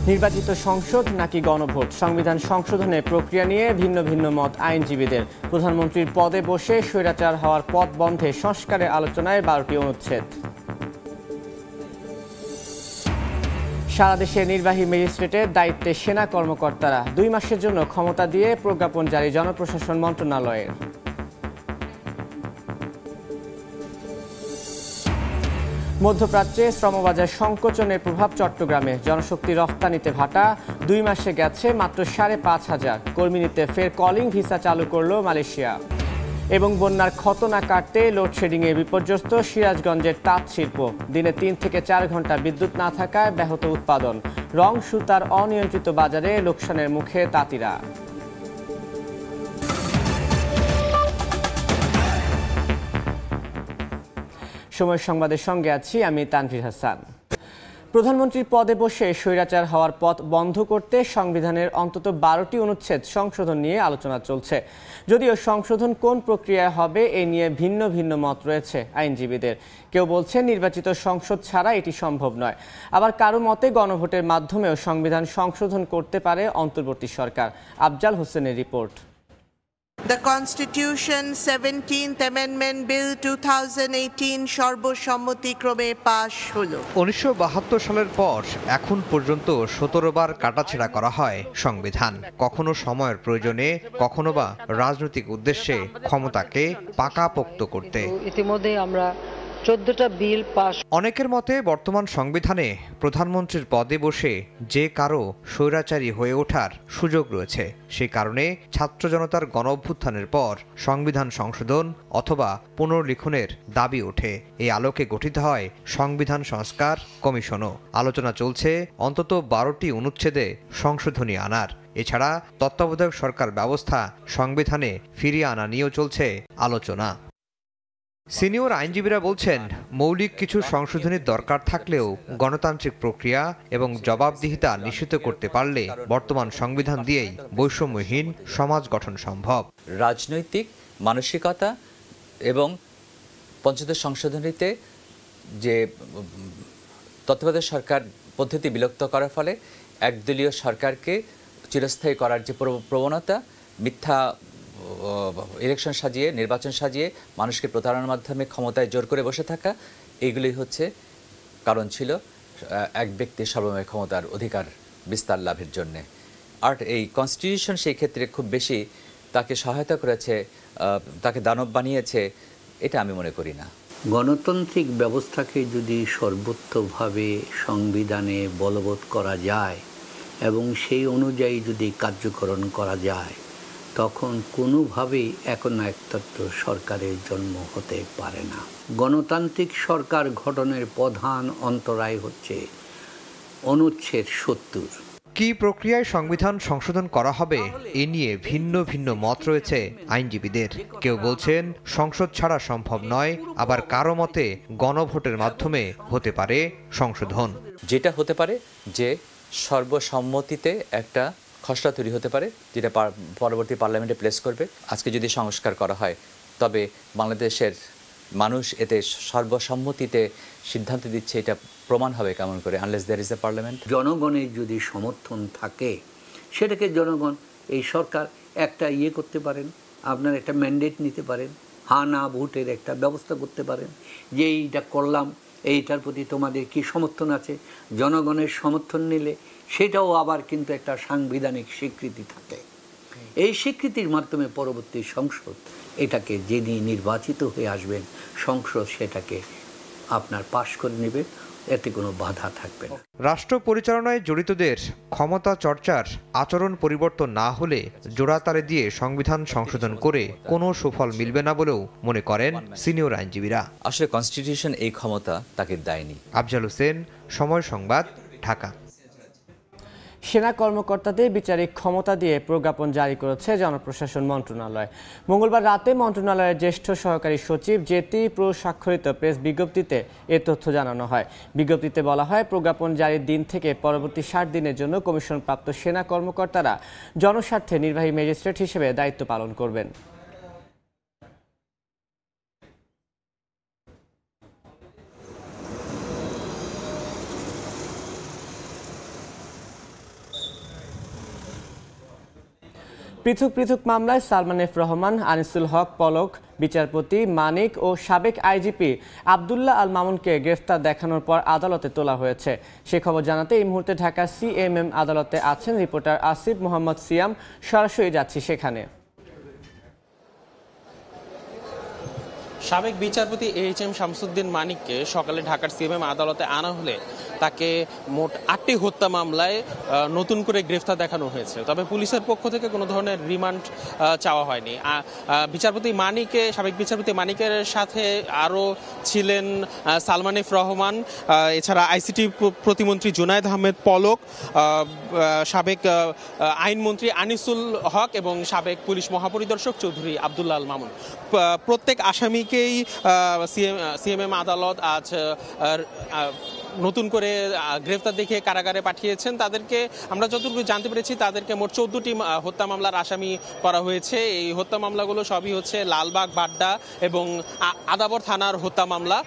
নির্বাচিত সংসদ নাকি গণভোট, সংবিধান সংশোধনের প্রক্রিয়া নিয়ে ভিন্ন ভিন্ন মত আইনজীবীদের। প্রধানমন্ত্রীর পদে বসে স্বৈরাচার হওয়ার পথ বন্ধে সংস্কারের আলোচনায় 12টি অনুচ্ছেদ। সারা দেশে নির্বাহী ম্যাজিস্ট্রেটের দায়িত্বে সেনা কর্মকর্তারা, 2 মাসের জন্য ক্ষমতা দিয়ে প্রজ্ঞাপন জারি জনপ্রশাসন মন্ত্রণালয়ের। মধ্যপ্রাচ্যে শ্রমবাজার সংকোচনের প্রভাব চট্টগ্রামে, জনশক্তি রফতানিতে ভাটা, 2 মাসে গেছে মাত্র 5,500। কর্মী নিতে ফের কলিং ভিসা চালু করল মালয়েশিয়া। এবং বন্যার ক্ষত না কাটতে লোডশেডিংয়ে বিপর্যস্ত সিরাজগঞ্জের তাঁত শিল্প, দিনে 3 থেকে 4 ঘন্টা বিদ্যুৎ না থাকায় ব্যাহত উৎপাদন। রং সুতার অনিয়ন্ত্রিত বাজারে লোকসানের মুখে তাঁতিরা। সময় সংবাদের সঙ্গে আছি আমি তানভীর হাসান। প্রধানমন্ত্রীর পদে বসে স্বৈরাচার হওয়ার পথ বন্ধ করতে সংবিধানের অন্তত 12টি অনুচ্ছেদ সংশোধন নিয়ে আলোচনা চলছে। যদিও সংশোধন কোন প্রক্রিয়ায় হবে এ নিয়ে ভিন্ন ভিন্ন মত রয়েছে আইনজীবীদের। কেউ বলছেন নির্বাচিত সংসদ ছাড়া এটি সম্ভব নয়, আবার কারো মতে গণভোটের মাধ্যমেও সংবিধান সংশোধন করতে পারে অন্তর্বর্তী সরকার। আফজাল হোসেনের report. The Constitution 17th Amendment Bill 2018 সর্বসম্মতিক্রমে পাশ হলো। 1972 সালের পর এখন পর্যন্ত 17 বার কাটাছেঁড়া করা হয় সংবিধান, কখনো সময়ের প্রয়োজনে, কখনো বা রাজনৈতিক উদ্দেশ্যে ক্ষমতাকে পাকাপোক্ত করতে। ইতিমধ্যে আমরা 14টা বিল পাস। অনেকের মতে বর্তমান সংবিধানে প্রধানমন্ত্রীর পদে বসে যে কারো স্বৈরাচারী হয়ে ওঠার সুযোগ রয়েছে। সে কারণে ছাত্র জনতার গণঅভ্যুত্থানের পর সংবিধান সংশোধন অথবা পুনর্লিখনের দাবি ওঠে। এই আলোকে গঠিত হয় সংবিধান সংস্কার কমিশনও। আলোচনা চলছে অন্তত 12টি অনুচ্ছেদে সংশোধনী আনার। এছাড়া তত্ত্বাবধায়ক সরকার ব্যবস্থা সংবিধানে ফিরিয়ে আনা নিয়েও চলছে আলোচনা। সিনিয়র আইনজীবীরা বলছেন মৌলিক কিছু সংশোধনীর দরকার থাকলেও গণতান্ত্রিক প্রক্রিয়া এবং জবাবদিহিতা নিশ্চিত করতে পারলে বর্তমান সংবিধান দিয়েই বৈষম্যহীন সমাজ গঠন সম্ভব। রাজনৈতিক মানসিকতা এবং পঞ্চদশ সংশোধনীতে যে তত্ত্বাবধায়ক সরকার পদ্ধতি বিলুপ্ত করার ফলে একদলীয় সরকারকে চিরস্থায়ী করার যে প্রবণতা, মিথ্যা ইলেকশন সাজিয়ে, নির্বাচন সাজিয়ে মানুষকে প্রতারণার মাধ্যমে ক্ষমতায় জোর করে বসে থাকা, এইগুলি হচ্ছে কারণ ছিল এক ব্যক্তির সর্বময় ক্ষমতার অধিকার বিস্তার লাভের জন্যে। আর এই কনস্টিটিউশন সেই ক্ষেত্রে খুব বেশি তাকে সহায়তা করেছে, তাকে দানব বানিয়েছে, এটা আমি মনে করি না। গণতান্ত্রিক ব্যবস্থাকে যদি সর্বোচ্চভাবে সংবিধানে বলবৎ করা যায় এবং সেই অনুযায়ী যদি কার্যকরণ করা যায়, তখন কোনোভাবেই একনায়কতন্ত্র সরকারের জন্ম হতে পারে না। গণতান্ত্রিক সরকার গঠনের প্রধান অন্তরায় হচ্ছে অনুচ্ছেদ 70। কি প্রক্রিয়ায় সংবিধান সংশোধন করা হবে এ নিয়ে ভিন্ন ভিন্ন মত রয়েছে আইনজীবীদের। কেউ বলছেন সংসদ ছাড়া সম্ভব নয়, আবার কারো মতে গণভোটের মাধ্যমে হতে পারে সংশোধন। যেটা হতে পারে যে সর্বসম্মতিতে একটা খসড়া তৈরি হতে পারে, যেটা পরবর্তী পার্লামেন্টে প্লেস করবে। আজকে যদি সংস্কার করা হয় তবে বাংলাদেশের মানুষ এতে সর্বসম্মতিতে সিদ্ধান্ত দিচ্ছে, এটা প্রমাণ হবে কেমন করে, unless there is a parliament. জনগণের যদি সমর্থন থাকে সেটাকে জনগণ, এই সরকার একটা করতে পারেন, আপনার একটা ম্যান্ডেট নিতে পারেন, হ্যাঁ না ভোটের একটা ব্যবস্থা করতে পারেন যে এইটা করলাম, এইটার প্রতি তোমাদের কি সমর্থন আছে। জনগণের সমর্থন নিলে সেটাও আবার কিন্তু একটা সাংবিধানিক স্বীকৃতি থাকে। এই স্বীকৃতির মাধ্যমে পরবর্তী সংসদ এটাকে যিনি নির্বাচিত হয়ে আসবেন, সংসদ সেটাকে আপনার পাশ করে নেবে, এতে কোনো বাধা থাকবে না। রাষ্ট্র পরিচালনায় জড়িতদের ক্ষমতা চর্চার আচরণ পরিবর্তন না হলে জোড়াতারে দিয়ে সংবিধান সংশোধন করে কোনো সুফল মিলবে না বলেও মনে করেন সিনিয়র আইনজীবীরা। আসলে কনস্টিটিউশন এই ক্ষমতা তাকে দেয়নি। আফজাল হোসেন, সময় সংবাদ, ঢাকা। সেনা কর্মকর্তাদের বিচারিক ক্ষমতা দিয়ে প্রজ্ঞাপন জারি করেছে জনপ্রশাসন মন্ত্রণালয়। মঙ্গলবার রাতে মন্ত্রণালয়ের জ্যেষ্ঠ সহকারী সচিব জেতি স্বাক্ষরিত প্রেস বিজ্ঞপ্তিতে এ তথ্য জানানো হয়। বিজ্ঞপ্তিতে বলা হয়, প্রজ্ঞাপন জারির দিন থেকে পরবর্তী 60 দিনের জন্য কমিশনপ্রাপ্ত সেনা কর্মকর্তারা জনস্বার্থে নির্বাহী ম্যাজিস্ট্রেট হিসেবে দায়িত্ব পালন করবেন। পৃথক পৃথক মামলায় সালমান এফ রহমান, আনিসুল হক পলক, বিচারপতি মানিক ও সাবেক আইজিপি আব্দুল্লাহ আল মামুনকে গ্রেফতার দেখানোর পর আদালতে তোলা হয়েছে। সে খবর জানাতে এই মুহূর্তে ঢাকা সিএমএম আদালতে আছেন রিপোর্টার আসিফ মোহাম্মদ সিয়াম। সরাসরি যাচ্ছি সেখানে। সাবেক বিচারপতি এইচ.এম. শামসুদ্দিন মানিককে সকালে ঢাকার সিএমএম আদালতে আনা হলে তাকে মোট 8টি হত্যা মামলায় নতুন করে গ্রেফতার দেখানো হয়েছে। তবে পুলিশের পক্ষ থেকে কোনো ধরনের রিমান্ড চাওয়া হয়নি। সাবেক বিচারপতি মানিকের সাথে আরও ছিলেন সালমান এফ রহমান, এছাড়া আইসিটি প্রতিমন্ত্রী জুনায়েদ আহমেদ পলক, সাবেক আইনমন্ত্রী আনিসুল হক এবং সাবেক পুলিশ মহাপরিদর্শক চৌধুরী আব্দুল্লাহ আল মামুন। প্রত্যেক আসামিকেই সিএমএম আদালত আজ নতুন করে গ্রেফতার দেখিয়ে কারাগারে পাঠিয়েছেন। তাদেরকে আমরা যতটুকু জানতে পেরেছি তাদেরকে মোট 14টি হত্যা মামলার আসামি করা হয়েছে। এই হত্যা মামলাগুলো সবই হচ্ছে লালবাগ, বাড্ডা এবং আদাবর থানার হত্যা মামলা।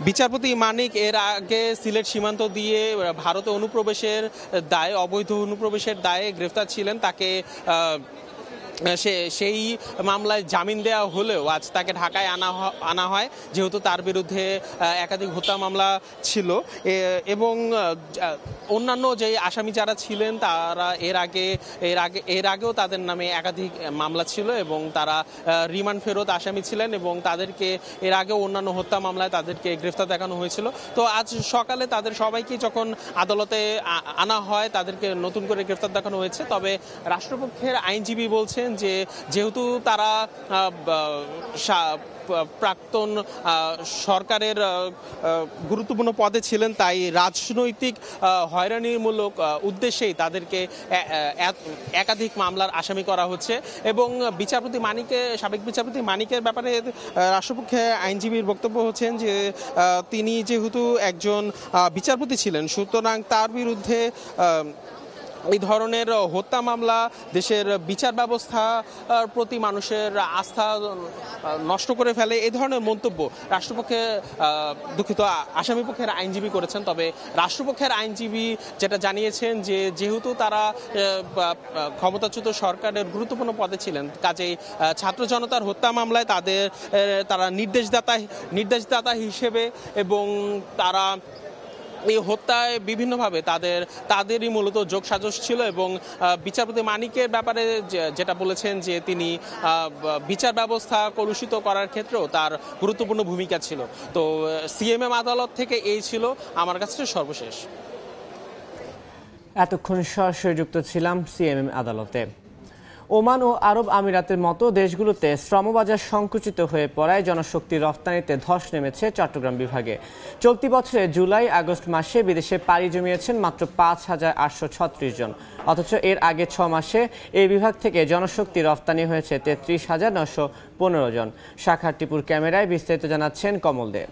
বিচারপতি মানিক এর আগে সিলেট সীমান্ত দিয়ে ভারতে অনুপ্রবেশের দায়ে, অবৈধ অনুপ্রবেশের দায়ে গ্রেফতার ছিলেন। তাকে সেই মামলায় জামিন দেওয়া হলেও আজ তাকে ঢাকায় আনা হয়, যেহেতু তার বিরুদ্ধে একাধিক হত্যা মামলা ছিল এবং অন্যান্য যে আসামি যারা ছিলেন তারা এর আগেও তাদের নামে একাধিক মামলা ছিল এবং তারা রিমান্ড ফেরত আসামি ছিলেন এবং তাদেরকে এর আগেও অন্যান্য হত্যা মামলায় তাদেরকে গ্রেফতার দেখানো হয়েছিল। তো আজ সকালে তাদের সবাইকে যখন আদালতে আনা হয় তাদেরকে নতুন করে গ্রেফতার দেখানো হয়েছে। তবে রাষ্ট্রপক্ষের আইনজীবী বলছেন যে যেহেতু তারা প্রাক্তন সরকারের গুরুত্বপূর্ণ পদে ছিলেন, তাই রাজনৈতিক হয়রানিমূলক উদ্দেশ্যেই তাদেরকে একাধিক মামলার আসামি করা হচ্ছে। এবং সাবেক বিচারপতি মানিকের ব্যাপারে রাষ্ট্রপক্ষে আইনজীবীর বক্তব্য হচ্ছেন যে তিনি যেহেতু একজন বিচারপতি ছিলেন, সুতরাং তার বিরুদ্ধে এই ধরনের হত্যা মামলা দেশের বিচার ব্যবস্থার প্রতি মানুষের আস্থা নষ্ট করে ফেলে, এই ধরনের মন্তব্য আসামিপক্ষের আইনজীবী করেছেন। তবে রাষ্ট্রপক্ষের আইনজীবী যেটা জানিয়েছেন যে যেহেতু তারা ক্ষমতাচ্যুত সরকারের গুরুত্বপূর্ণ পদে ছিলেন, কাজেই ছাত্র জনতার হত্যা মামলায় তারা নির্দেশদাতা হিসেবে এবং তারা এই হত্যায় বিভিন্নভাবে তাদেরই মূলত যোগসাজশ ছিল। এবং বিচারপতি মানিকের ব্যাপারে যেটা বলেছেন যে তিনি বিচার ব্যবস্থা কলুষিত করার ক্ষেত্রেও তার গুরুত্বপূর্ণ ভূমিকা ছিল। তো সিএমএম আদালত থেকে এই ছিল আমার কাছে সর্বশেষ। এতক্ষণ সরাসরি যুক্ত ছিলাম সিএমএম আদালতে। ওমান ও আরব আমিরাতের মতো দেশগুলোতে শ্রমবাজার সংকুচিত হয়ে পড়ায় জনশক্তি রফতানিতে ধস নেমেছে চট্টগ্রাম বিভাগে। চলতি বছরে জুলাই আগস্ট মাসে বিদেশে পাড়ি জমিয়েছেন মাত্র 5,836 জন, অথচ এর আগে 6 মাসে এই বিভাগ থেকে জনশক্তি রফতানি হয়েছে 33,915 জন। শাখার টিপুর ক্যামেরায় বিস্তারিত জানাচ্ছেন কমল দে।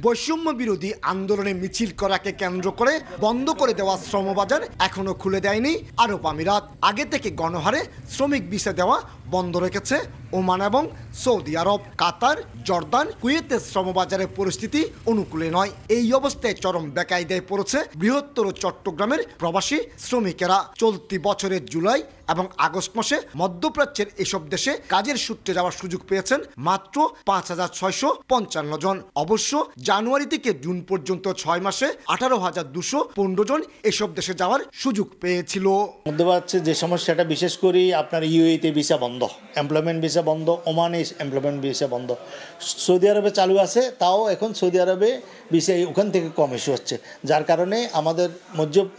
বৈষম্য বিরোধী আন্দোলনে মিছিল করাকে কেন্দ্র করে বন্ধ করে দেওয়া শ্রমবাজার এখনো খুলে দেয়নি আরব আমিরাত। আগে থেকে গণহারে শ্রমিক ভিসা দেওয়া বন্ধ রেখেছে ওমান এবং সৌদি আরব। কাতার, জর্দান, কুয়েতের শ্রমবাজারের পরিস্থিতি অনুকূলে নয়। এই অবস্থায় চরম বেকায়দায় পড়েছে বৃহত্তর চট্টগ্রামের প্রবাসী শ্রমিকেরা। চলতি বছরের জুলাই এবং আগস্ট মাসে মধ্যপ্রাচ্যের এসব দেশে কাজের সূত্রে যাওয়ার সুযোগ পেয়েছেন মাত্র 5,655 জন। অবশ্য জানুয়ারি থেকে জুন পর্যন্ত 6 মাসে 18,215 জন এসব দেশে যাওয়ার সুযোগ পেয়েছিল। মধ্যপ্রাচ্যে যে সমস্যাটা বিশেষ করে আপনার ইউএইতে ভিসা বন্ধ, এমপ্লয়মেন্ট ভিসা বন্ধ, ওমানে এমপ্লয়মেন্ট ভিসা বন্ধ, সৌদি আরবে চালু আছে, তাও এখন সৌদি আরবে ভিসা ওখান থেকে কম ইস্যু হচ্ছে, যার কারণে আমাদের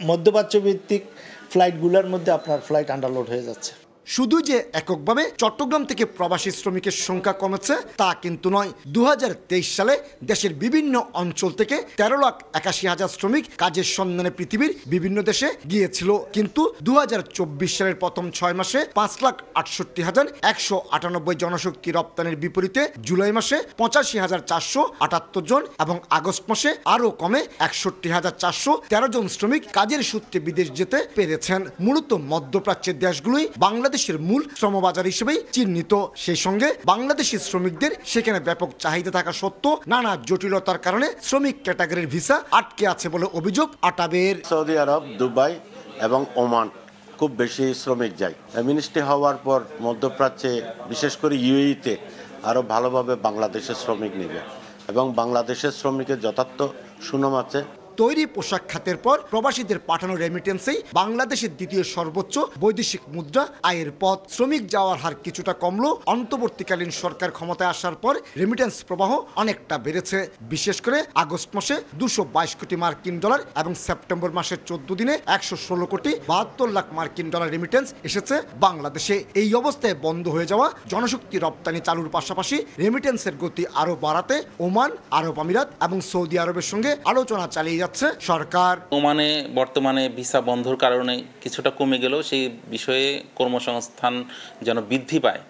মধ্যপ্রাচ্য ভিত্তিক ফ্লাইটগুলোর মধ্যে আপনার ফ্লাইট আন্ডারলোড হয়ে যাচ্ছে। শুধু যে এককভাবে চট্টগ্রাম থেকে প্রবাসী শ্রমিকের সংখ্যা কমেছে তা কিন্তু নয়। 2023 সালে দেশের বিভিন্ন অঞ্চল থেকে 13,81,000 শ্রমিক কাজের সন্ধানে পৃথিবীর বিভিন্ন দেশে গিয়েছিল, কিন্তু 2024 সালের প্রথম 6 মাসে 5,68,198 জনশক্তি রপ্তানির বিপরীতে জুলাই মাসে 85,478 জন এবং আগস্ট মাসে আরও কমে 61,413 জন শ্রমিক কাজের সূত্রে বিদেশ যেতে পেরেছেন। মূলত মধ্যপ্রাচ্যের দেশগুলোই বাংলাদেশের মূল শ্রমবাজার হিসেবেই চিহ্নিত। সেই সঙ্গে বাংলাদেশি শ্রমিকদের সেখানে ব্যাপক চাহিদা থাকা সত্ত্বেও নানা জটিলতার কারণে শ্রমিক ক্যাটাগরির ভিসা আটকে আছে বলে অভিযোগ আটাবের। সৌদি আরব, দুবাই এবং ওমান খুব বেশি শ্রমিক যায়। মিনিস্ট্রি হওয়ার পর মধ্যপ্রাচ্যে বিশেষ করে ইউএইতে আরও ভালোভাবে বাংলাদেশের শ্রমিক নেবে এবং বাংলাদেশের শ্রমিকের যথার্থ সুনাম আছে। তৈরি পোশাক খাতের পর প্রবাসীদের পাঠানো রেমিটেন্সেই বাংলাদেশের দ্বিতীয় সর্বোচ্চ বৈদেশিক মুদ্রা আয়ের পথ। শ্রমিক যাওয়ার হার কিছুটা কমলো, অন্তর্বর্তীকালীন সরকার ক্ষমতায় আসার পর রেমিটেন্স প্রবাহ অনেকটা বেড়েছে। বিশেষ করে আগস্ট মাসে 222 কোটি মার্কিন ডলার এবং সেপ্টেম্বর মাসের 14 দিনে 116 কোটি 72 লাখ মার্কিন ডলার রেমিটেন্স এসেছে বাংলাদেশে। এই অবস্থায় বন্ধ হয়ে যাওয়া জনশক্তি রপ্তানি চালুর পাশাপাশি রেমিটেন্সের গতি আরও বাড়াতে ওমান, আরব আমিরাত এবং সৌদি আরবের সঙ্গে আলোচনা চালিয়ে সরকার। ওমানে বর্তমানে ভিসা বন্ধর কারণে কিছুটা কমে গেলেও সেই বিষয়ে কর্মসংস্থান যেন বৃদ্ধি পায়,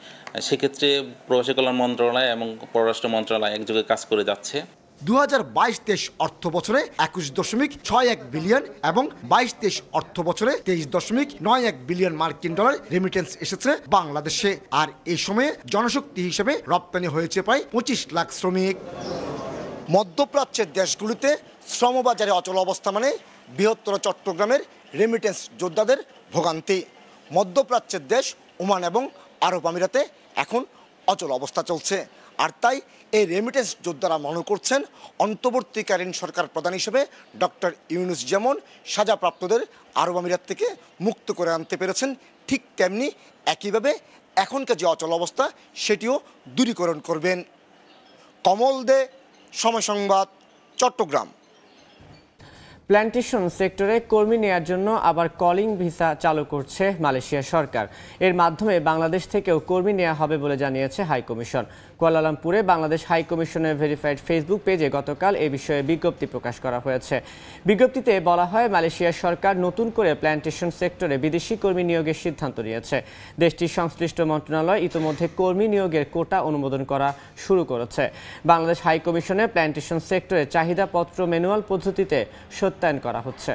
সেক্ষেত্রে প্রবাসী কল্যাণ মন্ত্রণালয় এবং পররাষ্ট্র মন্ত্রণালয় একযোগে কাজ করে যাচ্ছে। 2022-23 অর্থ বছরে 21.61 বিলিয়ন এবং 22-23 অর্থ বছরে 23.91 বিলিয়ন মার্কিন ডলার রেমিটেন্স এসেছে বাংলাদেশে। আর এই সময়ে জনশক্তি হিসেবে রপ্তানি হয়েছে প্রায় 25 লাখ শ্রমিক। মধ্যপ্রাচ্যের দেশগুলিতে শ্রমবাজারে অচল অবস্থা মানে বৃহত্তর চট্টগ্রামের রেমিটেন্স যোদ্ধাদের ভোগান্তি। মধ্যপ্রাচ্যের দেশ ওমান এবং আরব আমিরাতে এখন অচল অবস্থা চলছে। আর তাই এই রেমিটেন্স যোদ্ধারা মনে করছেন অন্তর্বর্তীকালীন সরকার প্রধান হিসেবে ডক্টর ইউনূস যেমন সাজাপ্রাপ্তদের আরব আমিরাত থেকে মুক্ত করে আনতে পেরেছেন, ঠিক তেমনি একইভাবে এখনকার যে অচল অবস্থা সেটিও দূরীকরণ করবেন। কমল দে, সময় সংবাদ, চট্টগ্রাম। প্ল্যান্টেশন সেক্টরে কর্মী নেয়ার জন্য আবার কলিং ভিসা চালু করছে মালয়েশিয়া সরকার। এর মাধ্যমে বাংলাদেশ থেকেও কর্মী নেওয়া হবে বলে জানিয়েছে হাইকমিশন। কুয়ালালামপুরে বাংলাদেশ হাইকমিশনের ভেরিফাইড ফেসবুক পেজে গতকাল এ বিষয়ে বিজ্ঞপ্তি প্রকাশ করা হয়েছে। বিজ্ঞপ্তিতে বলা হয়, মালয়েশিয়া সরকার নতুন করে প্ল্যান্টেশন সেক্টরে বিদেশি কর্মী নিয়োগের সিদ্ধান্ত নিয়েছে। দেশটির সংশ্লিষ্ট মন্ত্রণালয় ইতিমধ্যে কর্মী নিয়োগের কোটা অনুমোদন করা শুরু করেছে। বাংলাদেশ হাইকমিশনে প্ল্যান্টেশন সেক্টরে চাহিদাপত্র ম্যানুয়াল পদ্ধতিতে সত্যায়ন করা হচ্ছে।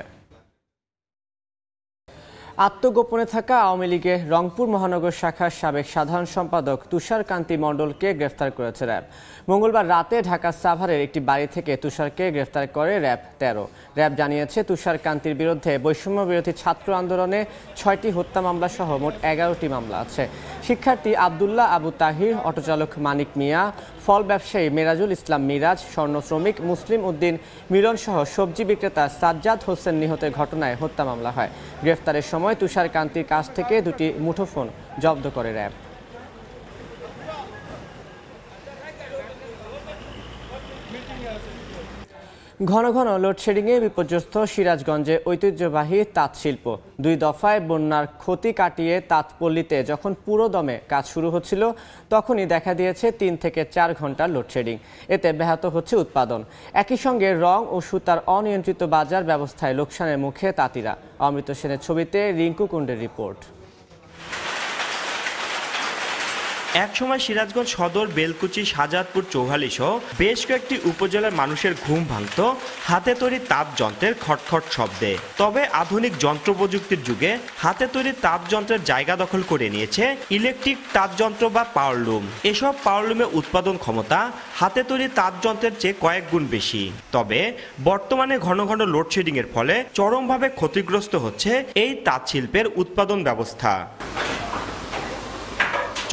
আত্মগোপনে থাকা আওয়ামী লীগের রংপুর মহানগর শাখার সাবেক সাধারণ সম্পাদক তুষার কান্তি মণ্ডলকে গ্রেফতার করেছে র্যাব। মঙ্গলবার রাতে ঢাকা সাভারের একটি বাড়ি থেকে তুষারকে গ্রেফতার করে র্যাব 13। র্যাব জানিয়েছে, তুষার কান্তির বিরুদ্ধে বৈষম্য বিরোধী ছাত্র আন্দোলনে 6টি হত্যা মামলা সহ মোট 11টি মামলা আছে। শিক্ষার্থী আবদুল্লাহ আবু তাহির, অটোচালক মানিক মিয়া, ফল ব্যবসায়ী মেরাজুল ইসলাম মিরাজ, স্বর্ণ শ্রমিক মুসলিম উদ্দিন মিলন সহ সবজি বিক্রেতা সাজ্জাদ হোসেন নিহতের ঘটনায় হত্যা মামলা হয়। গ্রেফতারের সময় তুষার কান্তির কাছ থেকে 2টি মুঠোফোন জব্দ করে র্যাব। ঘন ঘন লোডশেডিংয়ে বিপর্যস্ত সিরাজগঞ্জে ঐতিহ্যবাহী তাঁত শিল্প। 2 দফায় বন্যার ক্ষতি কাটিয়ে তাঁতপল্লীতে যখন পুরো দমে কাজ শুরু হচ্ছিল, তখনই দেখা দিয়েছে 3 থেকে 4 ঘন্টার লোডশেডিং। এতে ব্যাহত হচ্ছে উৎপাদন। একই সঙ্গে রং ও সুতার অনিয়ন্ত্রিত বাজার ব্যবস্থায় লোকসানের মুখে তাঁতিরা। অমৃত সেনের ছবিতে রিঙ্কু কুণ্ডের রিপোর্ট। একসময় সিরাজগঞ্জ সদর, বেলকুচি, শাহজাদপুর, চৌহালি সহ বেশ কয়েকটি উপজেলার মানুষের ঘুম ভাঙত হাতে তৈরি তাঁত যন্ত্রের খটখট শব্দে। তবে আধুনিক যন্ত্র প্রযুক্তির যুগে হাতে তৈরি তাঁত যন্ত্রের জায়গা দখল করে নিয়েছে ইলেকট্রিক তাঁত যন্ত্র বা পাওয়ারলুম। এসব পাওয়ারলুমে উৎপাদন ক্ষমতা হাতে তৈরি তাঁত যন্ত্রের চেয়ে কয়েক গুণ বেশি। তবে বর্তমানে ঘন ঘন লোডশেডিং এর ফলে চরমভাবে ক্ষতিগ্রস্ত হচ্ছে এই তাঁত শিল্পের উৎপাদন ব্যবস্থা।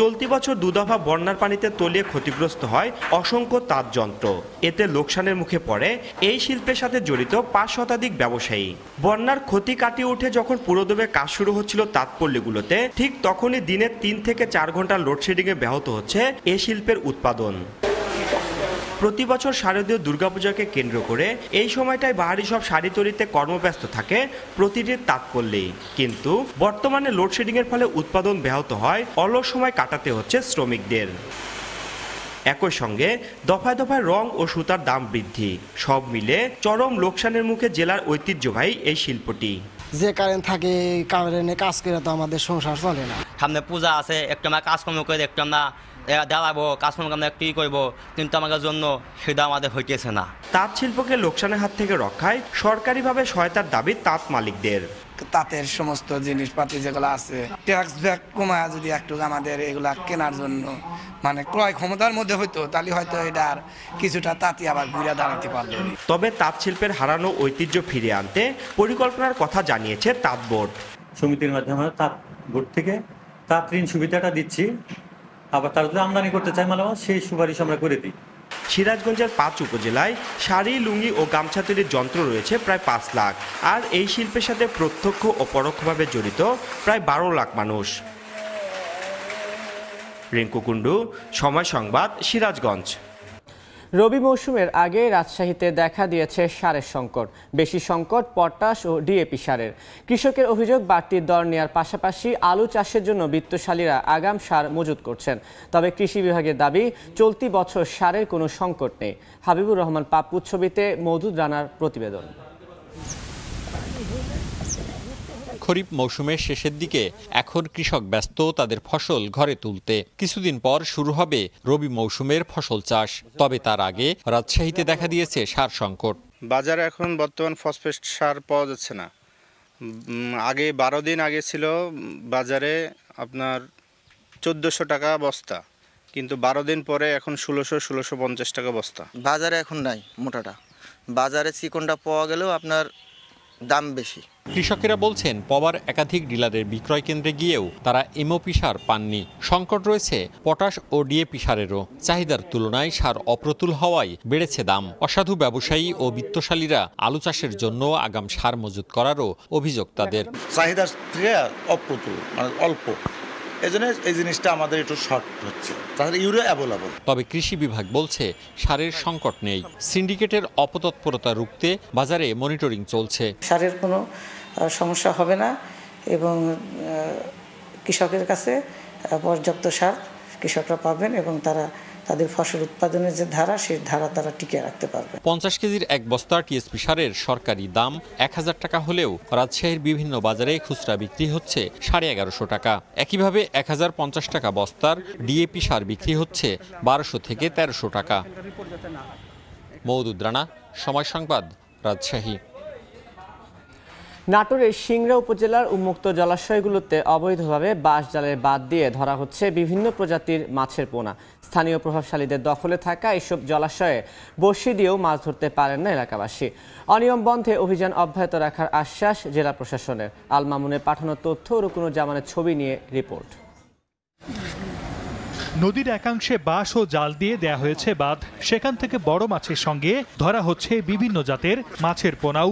চলতি বছর 2 দফা বন্যার পানিতে তলিয়ে ক্ষতিগ্রস্ত হয় অসংখ্য তাঁত যন্ত্র। এতে লোকসানের মুখে পড়ে এই শিল্পের সাথে জড়িত 5 শতাধিক ব্যবসায়ী। বন্যার ক্ষতি কাটিয়ে উঠে যখন পুরোদমে কাজ শুরু হচ্ছিল তাঁতপল্লীগুলোতে, ঠিক তখনই দিনে 3 থেকে 4 ঘন্টা লোডশেডিংয়ে ব্যাহত হচ্ছে এ শিল্পের উৎপাদন। প্রতি বছর শারদীয় দুর্গাপূজাকে কেন্দ্র করে এই সময়টায় বাহারি সব শাড়ি তৈরিতে কর্মব্যস্ত থাকে প্রতিটি তাঁতপল্লী। কিন্তু বর্তমানে লোডশেডিংয়ের ফলে উৎপাদন ব্যাহত হয়, অলস সময় কাটাতে হচ্ছে শ্রমিকদের। একই সঙ্গে দফায় দফায় রং ও সুতার দাম বৃদ্ধি, সব মিলে চরম লোকসানের মুখে জেলার ঐতিহ্যবাহী এই শিল্পটি। যে কারেন্ট থাকে কারেন্টে কাজ করে তো আমাদের সংসার চলে না। সামনে পূজা আছে, একটু আমরা কাজকর্ম করে একটু আমরা দেওয়াবো, কাজকর্ম আমরা একটুই করবো, কিন্তু আমাদের জন্য সেটা আমাদের হইতেছে না। তাঁত শিল্পকে লোকসানের হাত থেকে রক্ষায় সরকারিভাবে সহায়তার দাবি তাঁত মালিকদের। তাঁতের সমস্ত জিনিসপাতি যেগুলো আছে, ট্যাক্স ব্যাক কমায় যদি একটু আমাদের এগুলা কেনার জন্য মানে ক্রয় ক্ষমতার মধ্যে হইতো, তাহলে হয়তো এটার কিছুটা তাঁতি আবার ঘুরে দাঁড়াতে পারলো। তবে তাঁত শিল্পের হারানো ঐতিহ্য ফিরিয়ে আনতে পরিকল্পনার কথা জানিয়েছে তাঁত বোর্ড। সমিতির মাধ্যমে আমরা তাঁত বোর্ড থেকে তাঁত ঋণ সুবিধাটা দিচ্ছি। আবার তারা যদি আমদানি করতে চায় মালামাল, সেই সুপারিশ আমরা করে দিই। সিরাজগঞ্জের ৫ উপজেলায় শাড়ি, লুঙ্গি ও গামছা তৈরির যন্ত্র রয়েছে প্রায় ৫ লাখ। আর এই শিল্পের সাথে প্রত্যক্ষ ও পরোক্ষভাবে জড়িত প্রায় ১২ লাখ মানুষ। রিঙ্কু কুণ্ডু, সময় সংবাদ, সিরাজগঞ্জ। রবি মৌসুমের আগে রাজশাহীতে দেখা দিয়েছে সারের সংকট। বেশি সংকট পটাশ ও ডিএপি সারের। কৃষকের অভিযোগ, বাড়তি দর নেওয়ার পাশাপাশি আলু চাষের জন্য বিত্তশালীরা আগাম সার মজুত করছেন। তবে কৃষি বিভাগের দাবি, চলতি বছর সারের কোনো সংকট নেই। হাবিবুর রহমান পাপ্পুর ছবিতে মওদুদ রানার প্রতিবেদন। খরিফ মৌসুমের শেষের দিকে এখন কৃষক ব্যস্ত তাদের ফসল ঘরে তুলতে। কিছুদিন পর শুরু হবে রবি মৌসুমের ফসল চাষ। তবে তার আগে রাজশাহীতে দেখা দিয়েছে সার সংকট। বাজারে এখন বর্তমান ফসফেট সার পাওয়া যাচ্ছে না। আগে 12 দিন আগে ছিল বাজারে আপনার 1400 টাকা বস্তা, কিন্তু 12 দিন পরে এখন 1650 টাকা বস্তা। বাজারে এখন নাই মোটাটা, বাজারে চিকনটা পাওয়া গেলেও আপনার দাম বেশি। কৃষকেরা বলছেন, পবার একাধিক ডিলারের বিক্রয় কেন্দ্রে গিয়েও তারা এমওপি সার পাননি। সংকট রয়েছে পটাশ ও ডিএপি সারেরও। চাহিদার তুলনায় সার অপ্রতুল হওয়ায় বেড়েছে দাম। অসাধু ব্যবসায়ী ও বিত্তশালীরা আলু চাষের জন্য আগাম সার মজুত করারও অভিযোগ তাদের। চাহিদা থেকে অপ্রতুল, মানে অল্প, এজন্য এই জিনিসটা আমাদের একটু শর্ট হচ্ছে। তাহলে ইউরিয়া অ্যাভেলেবল। তবে কৃষি বিভাগ বলছে সারের সংকট নেই। সিন্ডিকেটের অপতৎপরতা রুখতে বাজারে মনিটরিং চলছে। সারের কোনো সমস্যা হবে না এবং কৃষকের কাছে পর্যাপ্ত সার কৃষকরা পাবেন এবং তারা তাদের ফসল উৎপাদনের যে ধারা, সেই ধারা তারা টিকিয়ে রাখতে পারবে। 50 কেজির এক বস্তা টিএসপি সারের সরকারি দাম 1000 টাকা হলেও রাজশাহীর বিভিন্ন বাজারে খুচরা বিক্রি হচ্ছে 1150 টাকা। একইভাবে 1050 টাকা বস্তার ডিএপি সার বিক্রি হচ্ছে 1200 থেকে 1300 টাকা। মওদুদ রানা, সময় সংবাদ, রাজশাহী। নাটোরের সিংড়া উপজেলার উন্মুক্ত জলাশয়গুলোতে অবৈধভাবে বাঁশ জালের বাঁধ দিয়ে ধরা হচ্ছে বিভিন্ন প্রজাতির মাছের পোনা। স্থানীয় প্রভাবশালীদের দখলে থাকা এসব জলাশয়ে বড়শি দিয়েও মাছ ধরতে পারেন না এলাকাবাসী। অনিয়ম বন্ধে অভিযান অব্যাহত রাখার আশ্বাস জেলা প্রশাসনের। আল মামুনের পাঠানো তথ্য ও রুকনুজ্জামানের ছবি নিয়ে রিপোর্ট। নদীর একাংশে বাঁশ ও জাল দিয়ে দেয়া হয়েছে বাঁধ। সেখান থেকে বড় মাছের সঙ্গে ধরা হচ্ছে বিভিন্ন জাতের মাছের পোনাও।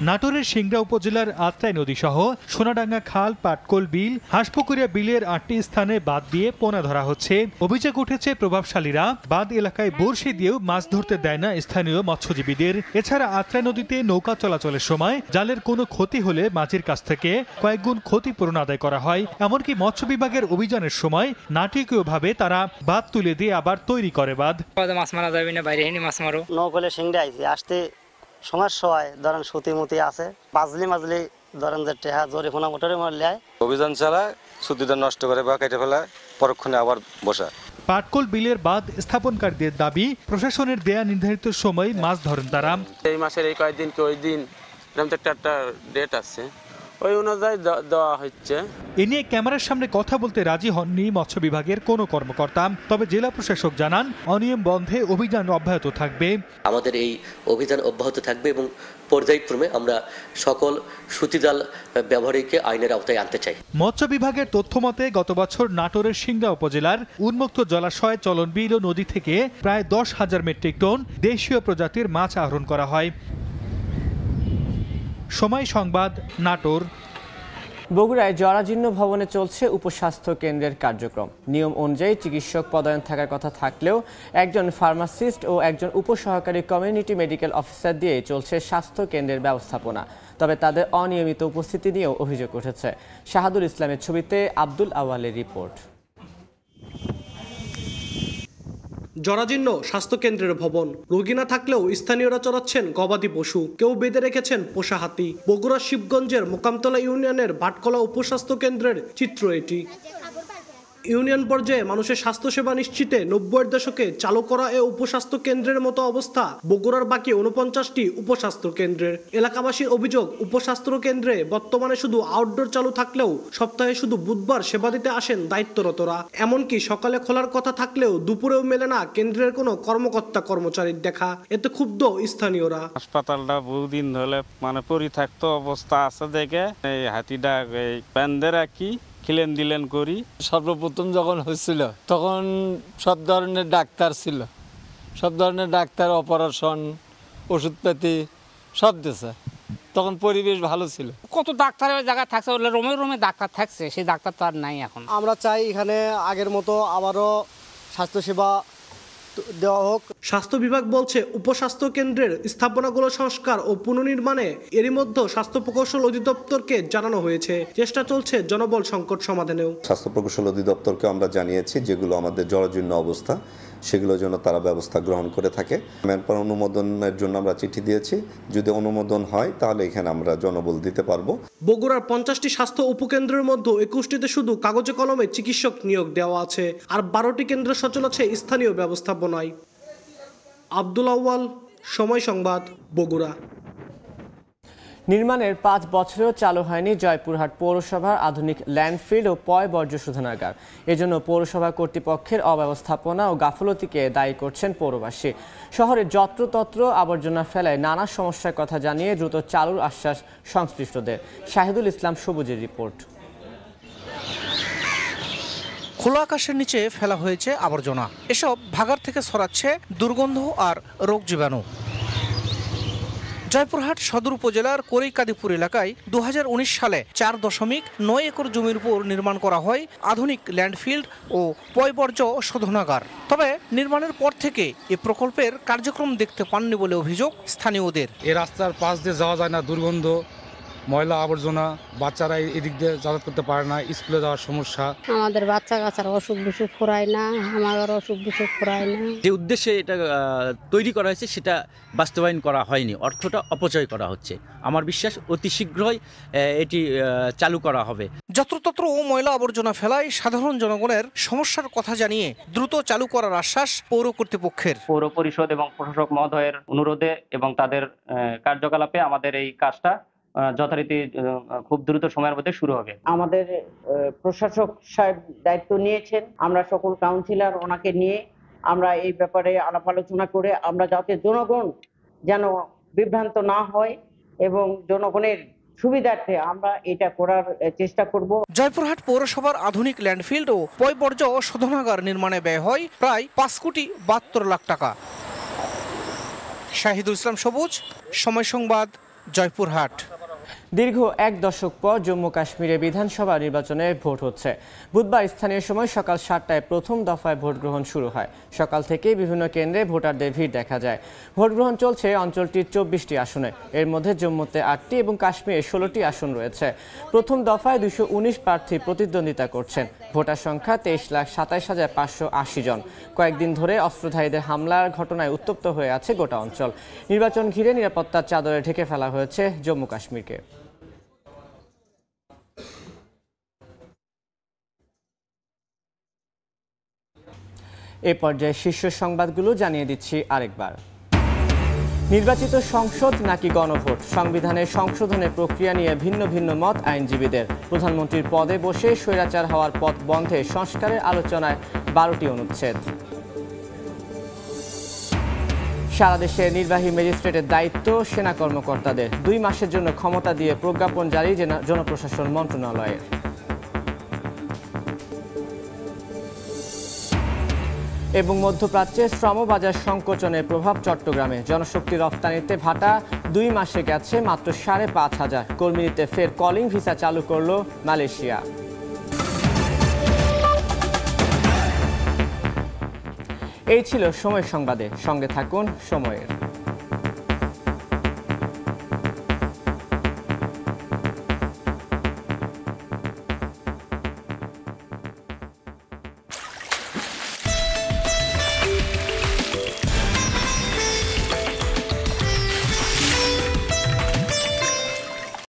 নাটোরের সিংড়া উপজেলার আত্রাই নদী সহ সোনাডাঙ্গা খাল, পাটকল বিল, হাঁসপুকুরিয়া বিলের 8টি স্থানে বাঁধ দিয়ে পোনা ধরা হচ্ছে। অভিযোগ উঠেছে প্রভাবশালীরা বাঁধ এলাকায় বড়শি দিয়েও মাছ ধরতে দেয় না স্থানীয় মৎস্যজীবীদের। এছাড়া আত্রাই নদীতে নৌকা চলাচলের সময় জালের কোনো ক্ষতি হলে মাঝির কাছ থেকে কয়েকগুণ ক্ষতিপূরণ আদায় করা হয়। এমনকি মৎস্য বিভাগের অভিযানের সময় নাটকীয়ভাবে তারা বাঁধ তুলে দিয়ে আবার তৈরি করে বাঁধ। মাছ মারা যাবে না, বাইরে মাছ মারো। নৌকলে সিংড়া আইছে আসতে সমস্যা হয়, ধরেন সুতি আছে মাজলি ধরেন যে টেহা জোরে ফোনা মোটরে মারলে অভিযান চালায়, সুতিটা নষ্ট করে বা কেটে ফেলায়, পরক্ষণে আবার বসা। পাটকল বিলের বাঁধ স্থাপনকারীদের দাবি, প্রশাসনের দেয়া নির্ধারিত সময় মাছ ধরেন তারা। এই মাসের এই কয়েকদিন কি ওই দিন এরকম তো একটা ডেট আছে, ওই অনুযায়ী দেওয়া হচ্ছে। এ নিয়ে ক্যামেরার সামনে কথা বলতে রাজি হননি মৎস্য বিভাগের কোনো কর্মকর্তা। তবে জেলা প্রশাসক জানান, অনিয়ম বন্ধে অভিযান অব্যাহত থাকবে। আমাদের এই অভিযান অব্যাহত থাকবে এবং পর্যায়ক্রমে আমরা সকল সুতিজাল ব্যবহারীকে আইনের আওতায় আনতে চাই। মৎস্য বিভাগের তথ্য মতে গত বছর নাটোরের সিংড়া উপজেলার উন্মুক্ত জলাশয়, চলন বিল ও নদী থেকে প্রায় 10,000 মেট্রিক টন দেশীয় প্রজাতির মাছ আহরণ করা হয়। সময় সংবাদ, নাটোর। বগুড়ায় জরাজীর্ণ ভবনে চলছে উপস্বাস্থ্য কেন্দ্রের কার্যক্রম। নিয়ম অনুযায়ী চিকিৎসক পদায়ন থাকার কথা থাকলেও একজন ফার্মাসিস্ট ও একজন উপসহকারী কমিউনিটি মেডিকেল অফিসার দিয়ে চলছে স্বাস্থ্য কেন্দ্রের ব্যবস্থাপনা। তবে তাদের অনিয়মিত উপস্থিতি নিয়েও অভিযোগ উঠেছে। শাহাদুল ইসলামের ছবিতে আব্দুল আওয়ালের রিপোর্ট। জরাজীর্ণ স্বাস্থ্যকেন্দ্রের ভবন, রোগী না থাকলেও স্থানীয়রা চড়াচ্ছেন গবাদি পশু, কেউ বেঁধে রেখেছেন পোষা হাতি। বগুড়া শিবগঞ্জের মোকামতলা ইউনিয়নের ভাটকলা উপস্বাস্থ্য কেন্দ্রের চিত্র এটি। ইউনিয়ন পর্যায়ে মানুষের স্বাস্থ্যসেবা নিশ্চিতে 90-এর দশকে চালু করা এ উপস্বাস্থ্য কেন্দ্রের মতো অবস্থা বগুড়ার বাকি 49টি উপস্বাস্থ্য কেন্দ্রের। এলাকাবাসীর অভিযোগ, উপস্বাস্থ্য কেন্দ্রে বর্তমানে শুধু আউটডোর চালু থাকলেও সপ্তাহে শুধু বুধবার সেবা দিতে আসেন দায়িত্বরতরা। এমনকি সকালে খোলার কথা থাকলেও দুপুরেও মেলে না কেন্দ্রের কোনো কর্মকর্তা কর্মচারীর দেখা। এতে ক্ষুব্ধ স্থানীয়রা। হাসপাতালটা বহুদিন ধরে পরিত্যক্ত অবস্থা আছে দেখে এই হাতিটা প্যান্ডে রাখি খিলেন দিলেন করি। সর্বপ্রথম যখন হয়েছিল তখন সব ধরনের ডাক্তার ছিল, সব ধরনের ডাক্তার, অপারেশন, ওষুধপাতি সব দিয়েছে। তখন পরিবেশ ভালো ছিল। কত ডাক্তারের জায়গা থাকছে, রোমে রোমে ডাক্তার থাকছে, সেই ডাক্তার তো আর নাই এখন। আমরা চাই এখানে আগের মতো আবারও স্বাস্থ্যসেবা দেওয়া হোক। স্বাস্থ্য বিভাগ বলছে উপস্বাস্থ্য কেন্দ্রের স্থাপনাগুলো সংস্কার ও পুনর্নির্মাণে এরই মধ্যে স্বাস্থ্য প্রকৌশল অধিদপ্তরকে জানানো হয়েছে। চেষ্টা চলছে জনবল সংকট সমাধানেও। স্বাস্থ্য প্রকৌশল অধিদপ্তরকে আমরা জানিয়েছি যেগুলো আমাদের জরাজীর্ণ অবস্থা সেগুলোর জন্য তারা ব্যবস্থা গ্রহণ করে থাকে। ম্যানপাওয়ার অনুমোদনের জন্য আমরা চিঠি দিয়েছি, যদি অনুমোদন হয় তাহলে এখানে আমরা জনবল দিতে পারবো। বগুড়ার 50টি স্বাস্থ্য উপকেন্দ্রের মধ্যে 21টিতে শুধু কাগজে কলমে চিকিৎসক নিয়োগ দেওয়া আছে, আর 12টি কেন্দ্র সচল আছে স্থানীয় ব্যবস্থাপনায়। আব্দুল আউয়াল, সময় সংবাদ, বগুড়া। নির্মাণের 5 বছরেও চালু হয়নি জয়পুরহাট পৌরসভার আধুনিক ল্যান্ডফিল ও পয় বর্জ্য শোধনাগার। এজন্য পৌরসভা কর্তৃপক্ষের অব্যবস্থাপনা ও গাফলতিকে দায়ী করছেন পৌরবাসী। শহরে যত্রতত্র আবর্জনা ফেলায় নানা সমস্যার কথা জানিয়ে দ্রুত চালুর আশ্বাস সংশ্লিষ্টদের। শাহিদুল ইসলাম সবুজের রিপোর্ট। খোলা আকাশের নিচে ফেলা হয়েছে আবর্জনা, এসব ভাগাড় থেকে ছড়াচ্ছে দুর্গন্ধ আর রোগ জীবাণু। জয়পুরহাট সদর উপজেলার করিকাদিপুর এলাকায় 2019 সালে 4.9 একর জমির উপর নির্মাণ করা হয় আধুনিক ল্যান্ডফিল্ড ও পয়বর্জ্য শোধনাগার। তবে নির্মাণের পর থেকে এ প্রকল্পের কার্যক্রম দেখতে পাননি বলে অভিযোগ স্থানীয়দের। এই রাস্তার পাশ দিয়ে যাওয়া যায় না, দুর্গন্ধ, ময়লা আবর্জনা, বাচ্চারা এদিক দিয়ে যাতায়াত করতে পারে না, স্কুলে যাওয়ার সমস্যা। আমাদের বাচ্চা কাচ্চার অসুখ বিসুখ ফুরায় না, আমার অসুখ বিসুখ ফুরায় না। যে উদ্দেশ্যে এটা তৈরি করা হয়েছে সেটা বাস্তবায়ন করা হয়নি, অর্থটা অপচয় করা হচ্ছে। আমার বিশ্বাস অতি শীঘ্রই এটি চালু করা হবে। যত্রতত্র ময়লা আবর্জনা ফেলায় সাধারণ জনগণের সমস্যার কথা জানিয়ে দ্রুত চালু করার আশ্বাস পৌর কর্তৃপক্ষের। পৌর পরিষদ এবং প্রশাসক মহোদয়ের অনুরোধে এবং তাদের কার্যকলাপে আমাদের এই কাজটা যথারীতি খুব দ্রুত সময়ের মধ্যে শুরু হবে। আমাদের প্রশাসক সাহেব দায়িত্ব নিয়েছেন, আমরা সকল কাউন্সিলর ওনাকে নিয়ে আমরা এই ব্যাপারে আলাপ আলোচনা করে আমরা যাতে জনগণ যেন বিভ্রান্ত না হয় এবং জনগণের সুবিধার্থে আমরা এটা করার চেষ্টা করব। জয়পুরহাট পৌরসভার আধুনিক ল্যান্ডফিল্ড ও পয়বর্জ্য শোধনাগার নির্মাণে ব্যয় হয় প্রায় 5,72,00,000 টাকা। শাহিদুল ইসলাম সবুজ, সময় সংবাদ, জয়পুরহাট। দীর্ঘ 1 দশক পর জম্মু কাশ্মীরে বিধানসভা নির্বাচনে ভোট হচ্ছে। বুধবার স্থানীয় সময় সকাল 7টায় প্রথম দফায় ভোট গ্রহণ শুরু হয়। সকাল থেকেই বিভিন্ন কেন্দ্রে ভোটারদের ভিড় দেখা যায়। ভোট গ্রহণ চলছে অঞ্চলটির 24টি আসনে। এর মধ্যে জম্মুতে 8টি এবং কাশ্মীরে 16টি আসন রয়েছে। প্রথম দফায় 219 প্রার্থী প্রতিদ্বন্দ্বিতা করছেন। ভোটার সংখ্যা 23,27,580 জন। কয়েকদিন ধরে অস্ত্রধারীদের হামলার ঘটনায় উত্তপ্ত হয়ে আছে গোটা অঞ্চল। নির্বাচন ঘিরে নিরাপত্তার চাদরে ঢেকে ফেলা হয়েছে জম্মু কাশ্মীরকে। এ পর্যায়ে শীর্ষ সংবাদগুলো জানিয়ে দিচ্ছি আরেকবার। নির্বাচিত সংসদ নাকি গণভোট, সংবিধানের সংশোধনের প্রক্রিয়া নিয়ে ভিন্ন ভিন্ন মত আইনজীবীদের। প্রধানমন্ত্রীর পদে বসে স্বৈরাচার হওয়ার পথ বন্ধে সংস্কারের আলোচনায় 12টি অনুচ্ছেদ। সারা দেশে নির্বাহী ম্যাজিস্ট্রেটের দায়িত্ব সেনা কর্মকর্তাদের। 2 মাসের জন্য ক্ষমতা দিয়ে প্রজ্ঞাপন জারি জনপ্রশাসন মন্ত্রণালয়ের। এবং মধ্যপ্রাচ্যে শ্রমবাজার সংকোচনের প্রভাব চট্টগ্রামে। জনশক্তি রপ্তানিতে ভাটা 2 মাসে গেছে মাত্র 5,500। কর্মী নিতে ফের কলিং ভিসা চালু করল মালয়েশিয়া। এই ছিল সময় সংবাদে, সঙ্গে থাকুন সময়ের।